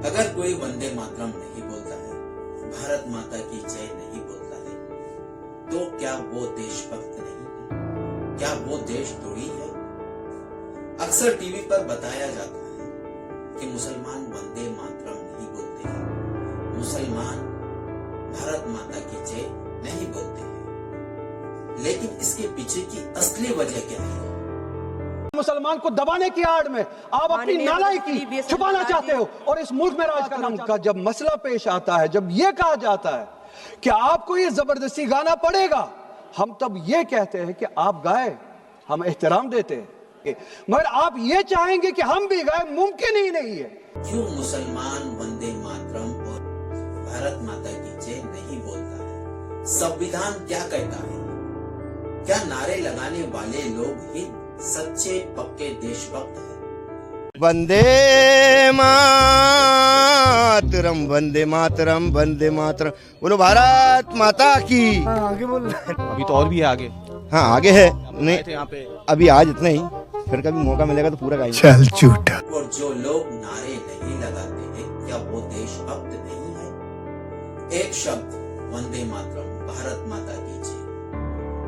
अगर कोई वंदे मातरम नहीं बोलता है, भारत माता की जय नहीं बोलता है, तो क्या वो देशभक्त नहीं है? क्या वो देशद्रोही है? अक्सर टीवी पर बताया जाता है कि मुसलमान वंदे मातरम नहीं बोलते हैं, मुसलमान भारत माता की जय नहीं बोलते हैं। लेकिन इसके पीछे की असली वजह क्या है? मुसलमान को दबाने की आड़ में आप अपनी नालायकी छुपाना चाहते हो और इस मुल्क में राज करना का जब मसला पेश आता है, जब यह कहा जाता है कि आपको ये जबरदस्ती गाना पड़ेगा, हम तब ये कहते हैं कि आप गाए, हम एहतराम देते हैं, मगर आप ये चाहेंगे कि हम भी गाए, मुमकिन ही नहीं है। क्यों मुसलमान वंदे मातरम और भारत माता की जय नहीं बोलता है? संविधान क्या कहता है? क्या नारे लगाने वाले लोग ही सच्चे पक्के देशभक्त हैं? वंदे मातरम, वंदे मातरम, वंदे मातरम, बोलो भारत माता की। आगे बोल। अभी तो और भी है आगे। हाँ आगे है, नहीं यहाँ पे अभी आज इतना ही, फिर कभी मौका मिलेगा तो पूरा गाएंगे। चल झूठा। और जो लोग नारे नहीं लगाते हैं, क्या वो देशभक्त नहीं है? एक शब्द वंदे मातरम, भारत माता की जय,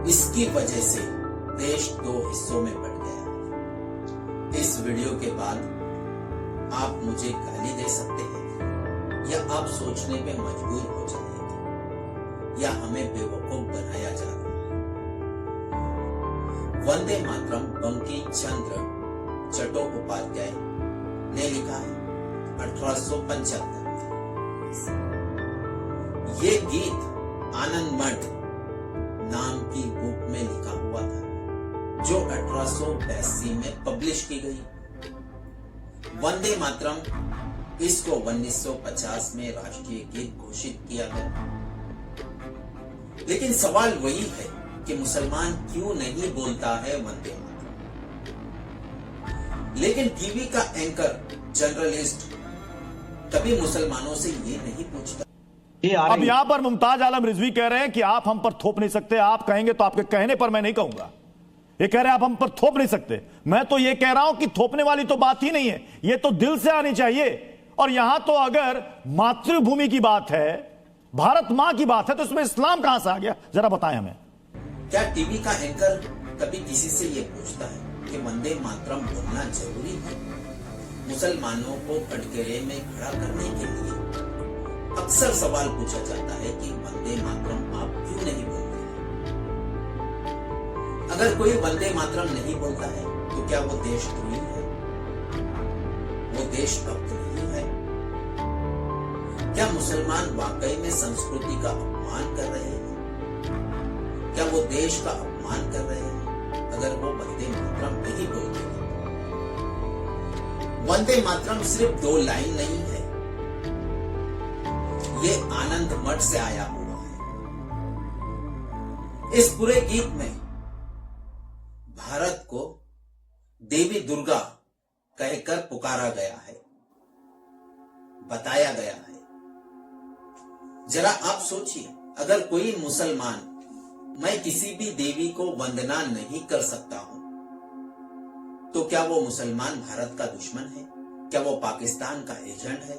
इसकी वजह से देश दो हिस्सों में बट गया। इस वीडियो के बाद आप मुझे गाली दे सकते हैं या आप सोचने पे मजबूर हो जाएंगे या हमें बेवकूफ बनाया जा रहा है। वंदे मातरम बंकिम चंद्र चट्टोपाध्याय ने लिखा है 1875 में। ये गीत आनंद मठ नाम की बुक में लिखा हुआ था, जो 1882 में पब्लिश की गई। वंदे मातरम इसको 1950 में राष्ट्रीय गीत घोषित किया गया। लेकिन सवाल वही है कि मुसलमान क्यों नहीं बोलता है वंदे मातरम? लेकिन टीवी का एंकर, जर्नलिस्ट कभी मुसलमानों से ये नहीं पूछता। अब यहां पर मुमताज आलम रिजवी कह रहे हैं कि आप हम पर थोप नहीं सकते, आप कहेंगे तो आपके कहने पर मैं नहीं कहूंगा। ये कह रहे हैं आप हम पर थोप नहीं सकते, मैं तो ये कह रहा हूं कि थोपने वाली तो बात ही नहीं है, ये तो दिल से आनी चाहिए। और यहां तो अगर मातृभूमि की बात है, भारत मां की बात है, तो इसमें इस्लाम कहां से आ गया? जरा बताएं हमें। क्या टीवी का एंकर कभी किसी से ये पूछता है कि वंदे मातरम बोलना जरूरी है? मुसलमानों को कटघरे में खड़ा करने के लिए अक्सर सवाल पूछा जाता है कि वंदे मातरम आप क्यों नहीं बोलते हैं? अगर कोई वंदे मातरम नहीं बोलता है, तो क्या वो देशद्रोही है? वो देशभक्त नहीं है? क्या मुसलमान वाकई में संस्कृति का अपमान कर रहे हैं? क्या वो देश का अपमान कर रहे हैं अगर वो वंदे मातरम नहीं बोलते हैं? वंदे मातरम सिर्फ 2 लाइन नहीं है, ये आनंद मठ से आया हुआ है। इस पूरे गीत में भारत को देवी दुर्गा कहकर पुकारा गया है, बताया गया है। जरा आप सोचिए, अगर कोई मुसलमान मैं किसी भी देवी को वंदना नहीं कर सकता हूं, तो क्या वो मुसलमान भारत का दुश्मन है? क्या वो पाकिस्तान का एजेंट है?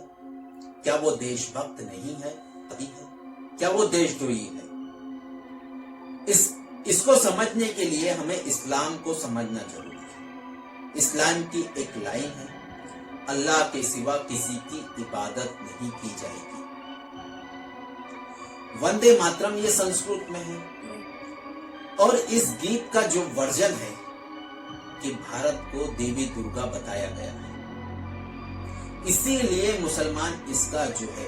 क्या वो देशभक्त नहीं है? क्या वो देशद्रोही है? इसको समझने के लिए हमें इस्लाम को समझना जरूरी है। इस्लाम की एक लाइन है, अल्लाह के सिवा किसी की इबादत नहीं की जाएगी। वंदे मातरम ये संस्कृत में है, और इस गीत का जो वर्जन है कि भारत को देवी दुर्गा बताया गया है, इसीलिए मुसलमान इसका जो है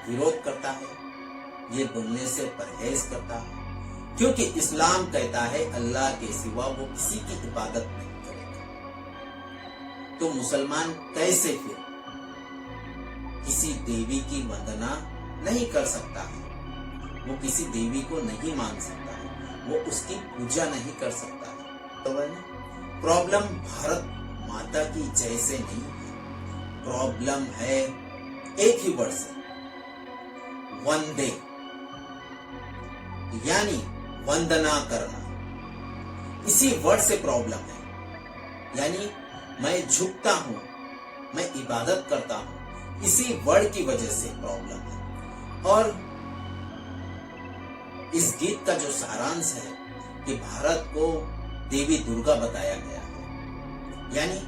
विरोध करता है, ये बोलने से परहेज करता है, क्योंकि इस्लाम कहता है अल्लाह के सिवा वो किसी की इबादत नहीं करेगा। तो मुसलमान कैसे फिर किसी देवी की वंदना नहीं कर सकता है? वो किसी देवी को नहीं मान सकता है, वो उसकी पूजा नहीं कर सकता है। तो प्रॉब्लम भारत माता की जय से नहीं है, प्रॉब्लम है एक ही वर्ड से, वंदे, यानी वंदना करना। इसी वर्ड से प्रॉब्लम है। यानी मैं झुकता हूं, मैं इबादत करता हूं, इसी वर्ड की वजह से प्रॉब्लम है। और इस गीत का जो सारांश है कि भारत को देवी दुर्गा बताया गया है, यानी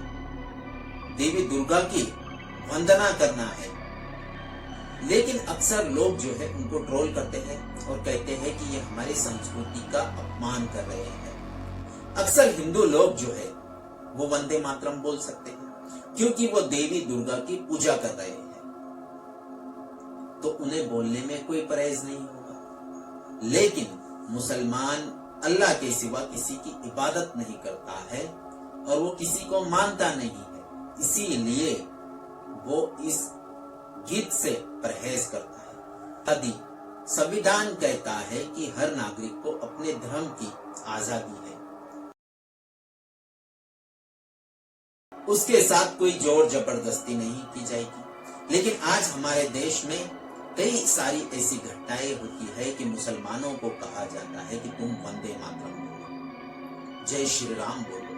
देवी दुर्गा की वंदना करना है। लेकिन अक्सर लोग जो है उनको ट्रोल करते हैं और कहते हैं कि ये हमारी संस्कृति का अपमान कर रहे हैं। अक्सर हिंदू लोग जो है वो वंदे मातरम बोल सकते हैं क्योंकि वो देवी दुर्गा की पूजा कर रहे हैं, तो उन्हें बोलने में कोई परहेज नहीं होगा। लेकिन मुसलमान अल्लाह के सिवा किसी की इबादत नहीं करता है और वो किसी को मानता नहीं है, इसीलिए वो इस गीत से परहेज करता है। यदि संविधान कहता है कि हर नागरिक को अपने धर्म की आजादी है, उसके साथ कोई जोर जबरदस्ती नहीं की जाएगी। लेकिन आज हमारे देश में कई सारी ऐसी घटनाएं होती है कि मुसलमानों को कहा जाता है कि तुम वंदे मातरम बोलो, जय श्री राम बोलो,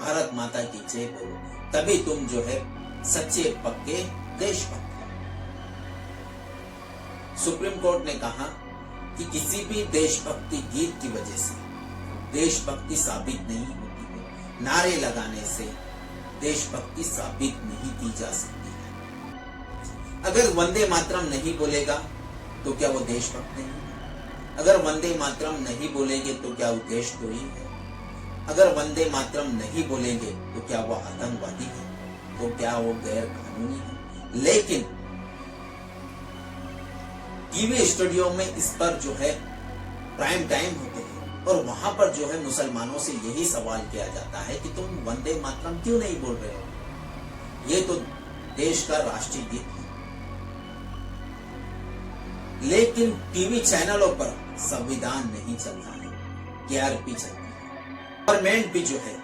भारत माता की जय बोलो, तभी तुम जो है सच्चे पक्के देशभक्त हो। सुप्रीम कोर्ट ने कहा कि किसी भी देशभक्ति गीत की वजह से देशभक्ति साबित नहीं होती है, नारे लगाने से देशभक्ति साबित नहीं की जा सकती है। अगर वंदे मातरम नहीं बोलेगा तो क्या वो देशभक्त नहीं है? अगर वंदे मातरम नहीं बोलेंगे तो क्या वो देशद्रोही है? अगर वंदे मातरम नहीं बोलेंगे तो क्या वो आतंकवादी है? तो क्या वो गैर कानूनी है? लेकिन टीवी स्टूडियो में इस पर जो है प्राइम टाइम होते हैं और वहां पर जो है मुसलमानों से यही सवाल किया जाता है कि तुम वंदे मातरम क्यों नहीं बोल रहे हो? ये तो देश का राष्ट्रीय गीत है। लेकिन टीवी चैनलों पर संविधान नहीं चलता है, केआरपी चलती है। गवर्नमेंट भी जो है,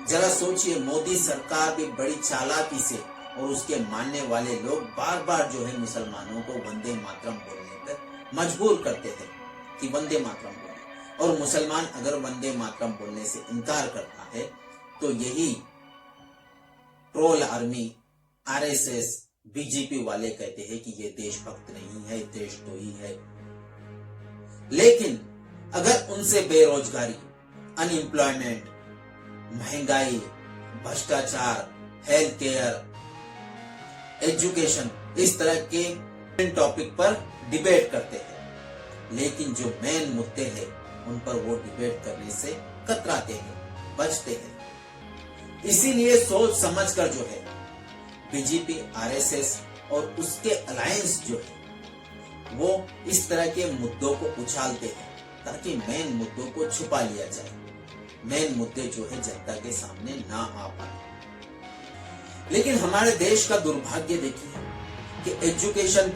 जरा सोचिए, मोदी सरकार भी बड़ी चालाकी से और उसके मानने वाले लोग बार बार जो है मुसलमानों को वंदे मातरम बोलने पर मजबूर करते हैं कि वंदे मातरम बोले। और मुसलमान अगर वंदे मातरम बोलने से इनकार करता है तो यही ट्रोल आर्मी, आरएसएस, बीजेपी वाले कहते हैं कि ये देशभक्त नहीं है, देशद्रोही है। लेकिन अगर उनसे बेरोजगारी, अनएम्प्लॉयमेंट, महंगाई, भ्रष्टाचार, हेल्थ केयर, एजुकेशन, इस तरह के टॉपिक पर डिबेट करते हैं, लेकिन जो मेन मुद्दे हैं उन पर वो डिबेट करने से कतराते हैं, बचते हैं। इसीलिए सोच समझकर जो है बीजेपी, आरएसएस और उसके अलायंस जो है वो इस तरह के मुद्दों को उछालते हैं ताकि मेन मुद्दों को छुपा लिया जाए, मेन मुद्दे जो है जनता के सामने ना आ पाए। लेकिन हमारे देश का दुर्भाग्य देखिए कि एजुकेशन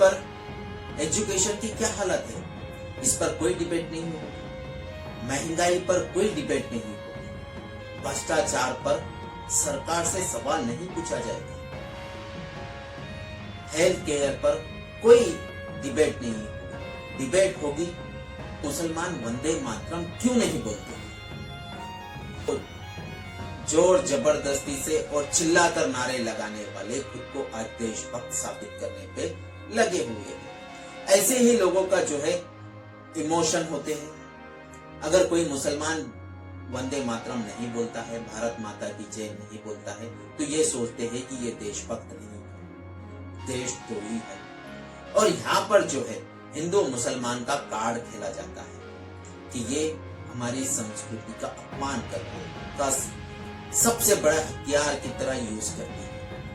की क्या हालत है, इस पर कोई डिबेट नहीं होगी, महंगाई पर कोई डिबेट नहीं होगी, भ्रष्टाचार पर सरकार से सवाल नहीं पूछा जाएगा, हेल्थ केयर पर कोई डिबेट नहीं होगी। डिबेट होगी मुसलमान वंदे मातरम क्यों नहीं बोलते, तो जोर जबरदस्ती से और चिल्लाकर नारे लगाने वाले खुद को आज देशभक्त साबित करने पे लगे हुए हैं। ऐसे ही लोगों का जो है इमोशन होते हैं। अगर कोई मुसलमान वंदे मातरम नहीं बोलता है, भारत माता की जय नहीं बोलता है, तो ये सोचते हैं कि ये देशभक्त नहीं है, देशद्रोही है। और यहाँ पर जो है हिंदू मुसलमान का कार्ड खेला जाता है कि ये हमारी संस्कृति का अपमान करने का सबसे बड़ा हथियार की तरह यूज करती है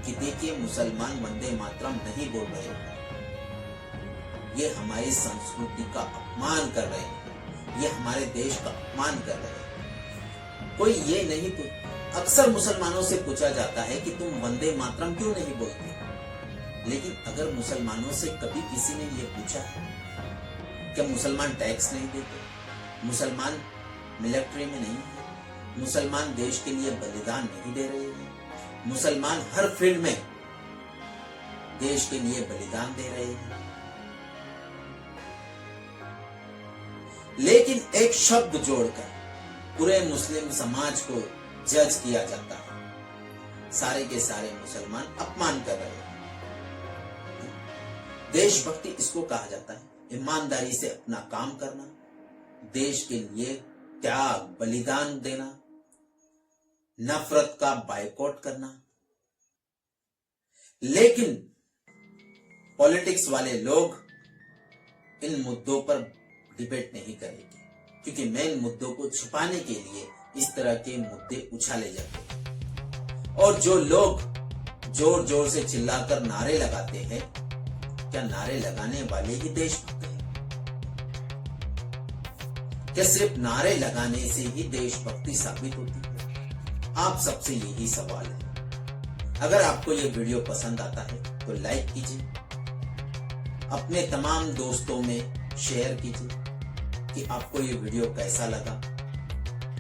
कि देखिए मुसलमान वंदे मातरम नहीं बोल रहे हैं, ये हमारी संस्कृति का अपमान कर रहे हैं, ये हमारे देश का अपमान कर रहे हैं। कोई ये नहीं अक्सर मुसलमानों से पूछा जाता है कि तुम वंदे मातरम क्यों नहीं बोलते, लेकिन अगर मुसलमानों से कभी किसी ने ये पूछा है क्या मुसलमान टैक्स नहीं देते, मुसलमान मिलिट्री में नहीं है, मुसलमान देश के लिए बलिदान नहीं दे रहे हैं, मुसलमान हर फील्ड में देश के लिए बलिदान दे रहे हैं, लेकिन एक शब्द जोड़कर पूरे मुस्लिम समाज को जज किया जाता है, सारे के सारे मुसलमान अपमान कर रहे हैं। देशभक्ति इसको कहा जाता है, ईमानदारी से अपना काम करना, देश के लिए त्याग बलिदान देना, नफरत का बायकॉट करना। लेकिन पॉलिटिक्स वाले लोग इन मुद्दों पर डिबेट नहीं करेंगे, क्योंकि मेन मुद्दों को छुपाने के लिए इस तरह के मुद्दे उछाले जाते हैं। और जो लोग जोर जोर से चिल्लाकर नारे लगाते हैं, क्या नारे लगाने वाले ही देशभक्त हैं? क्या सिर्फ नारे लगाने से ही देशभक्ति साबित होती है? आप सबसे यही सवाल है। अगर आपको यह वीडियो पसंद आता है तो लाइक कीजिए, अपने तमाम दोस्तों में शेयर कीजिए कि आपको ये वीडियो कैसा लगा।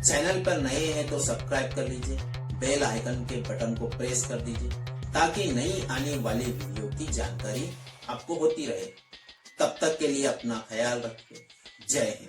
चैनल पर नए हैं तो सब्सक्राइब कर लीजिए, बेल आइकन के बटन को प्रेस कर दीजिए ताकि नई आने वाली वीडियो की जानकारी आपको होती रहे। तब तक के लिए अपना ख्याल रखिए। जय हिंद।